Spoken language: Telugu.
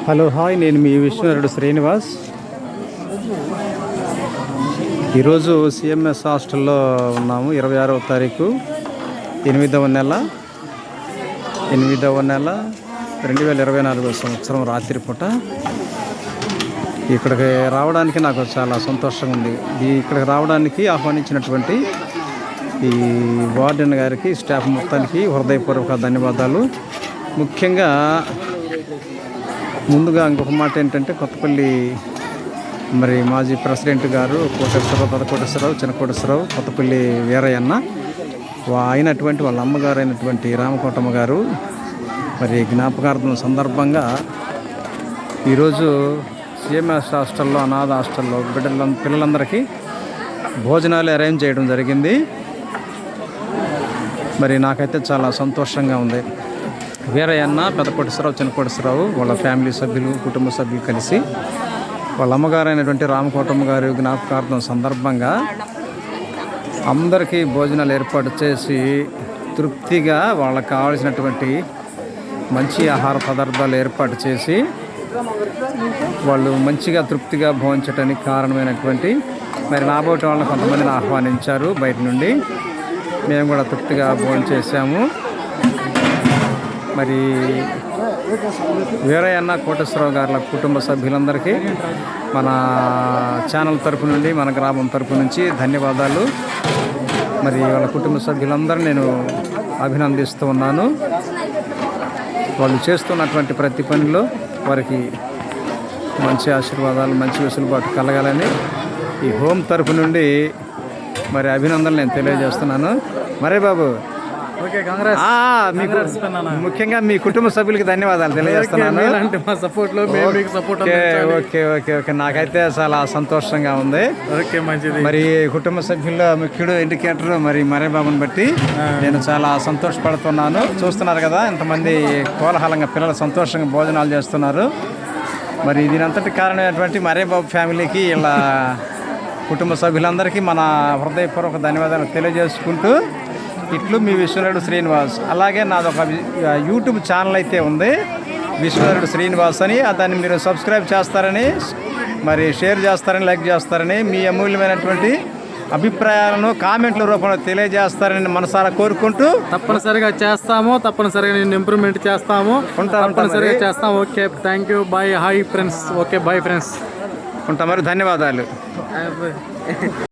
హలో హాయ్, నేను మీ విశ్వనాథుడు శ్రీనివాస్. ఈరోజు సిఎంఎస్ హాస్టల్లో ఉన్నాము. 26వ తారీఖు 8వ నెల 2024 సంవత్సరం రాత్రి పూట. ఇక్కడికి రావడానికి నాకు చాలా సంతోషంగా ఉంది. ఇక్కడికి రావడానికి ఆహ్వానించినటువంటి ఈ వార్డెన్ గారికి, స్టాఫ్ మొత్తానికి హృదయపూర్వక ధన్యవాదాలు. ముఖ్యంగా ముందుగా ఇంకొక మాట ఏంటంటే, కొత్తపల్లి మాజీ ప్రెసిడెంట్ గారు కోటేశ్వరరావు, పెదకోటేశ్వరరావు, చిన్నకోటేశ్వరరావు, కొత్తపల్లి వీరయ్యన్న, అయినటువంటి వాళ్ళ అమ్మగారు అయినటువంటి రామకోటమ్మ గారు జ్ఞాపకార్థం సందర్భంగా ఈరోజు సిఎంఎస్ హాస్టల్లో, అనాథ హాస్టల్లో పిల్లలందరికీ భోజనాలు అరేంజ్ చేయడం జరిగింది. నాకైతే చాలా సంతోషంగా ఉంది. వీరయ్యన్న, పెదకోటేశ్వరరావు, చిన్నకోటేశ్వరరావు వాళ్ళ ఫ్యామిలీ సభ్యులు, కుటుంబ సభ్యులు కలిసి వాళ్ళ అమ్మగారు అయినటువంటి రామకోటమ్మ గారి జ్ఞాపకార్థం సందర్భంగా అందరికీ భోజనాలు ఏర్పాటు చేసి తృప్తిగా వాళ్ళకి కావాల్సినటువంటి మంచి ఆహార పదార్థాలు ఏర్పాటు చేసి వాళ్ళు మంచిగా తృప్తిగా భోంచడానికి కారణమైనటువంటి నాబోటి వాళ్ళని కొంతమందిని ఆహ్వానించారు బయట నుండి. మేము కూడా తృప్తిగా భోంచేసాము. వీరయ్యన్న, కోటేశ్వరరావు గారి కుటుంబ సభ్యులందరికీ మన ఛానల్ తరపు నుండి, మన గ్రామం తరపు నుంచి ధన్యవాదాలు. వాళ్ళ కుటుంబ సభ్యులందరూ నేను అభినందిస్తూ ఉన్నాను. వాళ్ళు చేస్తున్నటువంటి ప్రతి పనిలో వారికి మంచి ఆశీర్వాదాలు, మంచి వెసులుబాటు కలగాలని ఈ హోమ్ తరపు నుండి అభినందనలు నేను తెలియజేస్తున్నాను. బాబు, మీకు ముఖ్యంగా మీ కుటుంబ సభ్యులకి ధన్యవాదాలు తెలియజేస్తున్నాను. ఓకే, నాకైతే చాలా సంతోషంగా ఉంది. కుటుంబ సభ్యుల్లో ముఖ్యుడు ఇండికేటర్ మరే బాబుని బట్టి నేను చాలా సంతోషపడుతున్నాను. చూస్తున్నారు కదా, ఇంతమంది కోలాహలంగా పిల్లలు సంతోషంగా భోజనాలు చేస్తున్నారు. దీనంతటి కారణమైనటువంటి మరే బాబు ఫ్యామిలీకి, ఇలా కుటుంబ సభ్యులందరికీ మన హృదయపూర్వక ధన్యవాదాలు తెలియజేసుకుంటూ, ఇట్లు మీ విశ్వనాథుడు శ్రీనివాస్. అలాగే నాదొక యూట్యూబ్ ఛానల్ అయితే ఉంది, విశ్వనాథుడు శ్రీనివాస్ అని. దాన్ని మీరు సబ్స్క్రైబ్ చేస్తారని, షేర్ చేస్తారని, లైక్ చేస్తారని, మీ అమూల్యమైనటువంటి అభిప్రాయాలను కామెంట్ల రూపంలో తెలియజేస్తారని మనసారా కోరుకుంటూ, తప్పనిసరిగా చేస్తాము, తప్పనిసరిగా నేను ఇంప్రూవ్మెంట్ చేస్తాము, తప్పనిసరిగా చేస్తాము. Okay, thank you, bye, hi friends. Okay, bye friends, ఉంటా. ధన్యవాదాలు.